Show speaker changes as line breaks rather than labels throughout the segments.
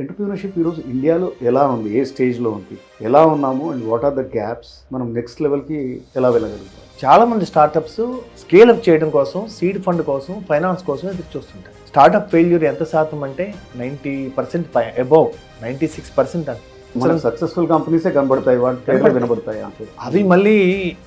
Entrepreneurship ఈరోజు ఇండియాలో ఎలా ఉంది? ఏ స్టేజ్‌లో ఉంది? ఎలా ఉన్నాము and what are the gaps? మనం నెక్స్ట్ లెవెల్‌కి ఎలా వెళ్ళగలుగుతాం?
చాలా మంది స్టార్టప్స్ స్కేల్ అప్ చేయడం కోసం, సీడ్ ఫండ్ కోసం, ఫైనాన్స్ కోసం ఎదురు చూస్తుంటారు. స్టార్టప్ ఫెయిల్యూర్ ఎంత శాతం అంటే 90% అబౌవ్ 96% అంట.
మనకు సక్సెస్‌ఫుల్ కంపెనీసే కనబడతాయి. వాటి పేర్లు వినబడతాయి అంతే.
అవి మళ్ళీ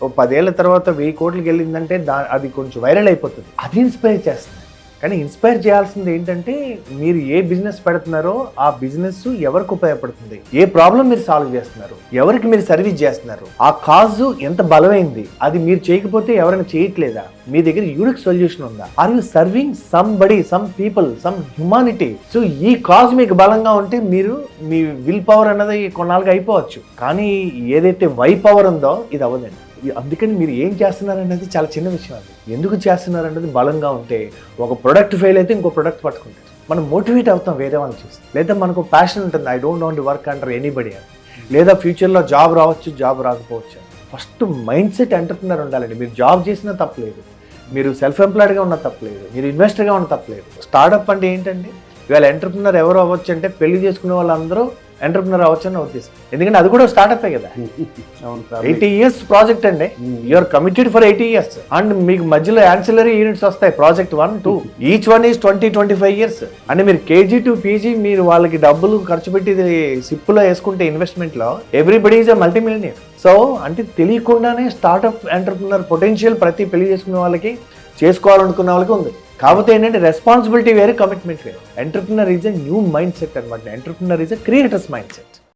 ఓ 10 ఏళ్ల తర్వాత 1000 కోట్లకి వెళ్ళిందంటే అది కొంచెం వైరల్ అయిపోతుంది. అది ఇన్స్పైర్ చేస్తుంది. కానీ ఇన్స్పైర్ చేయాల్సింది ఏంటంటే మీరు ఏ బిజినెస్ పెడుతున్నారో ఆ బిజినెస్ ఎవరికి ఉపయోగపడుతుంది, ఏ ప్రాబ్లం మీరు సాల్వ్ చేస్తున్నారు, ఎవరికి మీరు సర్వీస్ చేస్తున్నారు, ఆ కాజు ఎంత బలమైంది, అది మీరు చేయకపోతే ఎవరైనా చేయట్లేదా, మీ దగ్గర యూనిక్ సొల్యూషన్ ఉందా, are you serving somebody, some people, some humanity. So ఈ కాజ్ మీకు బలంగా ఉంటే మీరు మీ విల్ పవర్ అన్నది కొన్నాళ్ళకి అయిపోవచ్చు. కానీ ఏదైతే వై పవర్ ఉందో ఇది అవ్వదండి. అందుకని మీరు ఏం చేస్తున్నారు అనేది చాలా చిన్న విషయం. అది ఎందుకు చేస్తున్నారు అనేది బలంగా ఉంటే ఒక ప్రొడక్ట్ ఫెయిల్ అయితే ఇంకో ప్రొడక్ట్ పట్టుకుంటారు. మనం మోటివేట్ అవుతాం వేరే వాళ్ళని చూస్తే. లేదా మనకు ప్యాషన్ ఉంటుంది, I don't want to work under anybody అని. లేదా ఫ్యూచర్లో జాబ్ రావచ్చు, జాబ్ రాకపోవచ్చు. ఫస్ట్ మైండ్ సెట్ ఎంటర్‌ప్రెన్యూర్ ఉండాలండి. మీరు జాబ్ చేసినా తప్పలేదు, మీరు సెల్ఫ్ ఎంప్లాయిడ్గా ఉన్న తప్పలేదు, మీరు ఇన్వెస్టర్గా ఉన్న తప్పలేదు. స్టార్టప్ అంటే ఏంటండి? ఇవాళ ఎంటర్‌ప్రెన్యూర్ ఎవరు అవ్వచ్చు అంటే పెళ్లి చేసుకునే వాళ్ళందరూ ఎంటర్‌ప్రెన్యూర్ అవ్వచ్చు అని ఉద్దేశం. ఎందుకంటే అది కూడా స్టార్టప్పే కదా. 80 years ప్రాజెక్ట్ అండి. You are committed for 80 years and మీకు మధ్యలో యాన్సిలరీ యూనిట్స్ వస్తాయి. Project 1, 2 each one is 20-25 years. అంటే మీరు కేజీ టు పీజీ మీరు వాళ్ళకి డబ్బులు ఖర్చు పెట్టి సిప్పులో వేసుకుంటే ఇన్వెస్ట్మెంట్లో everybody is a multi millionaire. So అంటే తెలియకుండానే స్టార్టప్ ఎంటర్‌ప్రెన్యూర్ పొటెన్షియల్ ప్రతి పెళ్లి చేసుకునే వాళ్ళకి, చేసుకోవాలనుకున్న వాళ్ళకి ఉంది. కాకపోతే ఏంటంటే రెస్పాన్సిబిలిటీ వేరే, కమిట్మెంట్ వేరే. Entrepreneur is a new mindset అనమాట. Entrepreneur is a creator's mind set.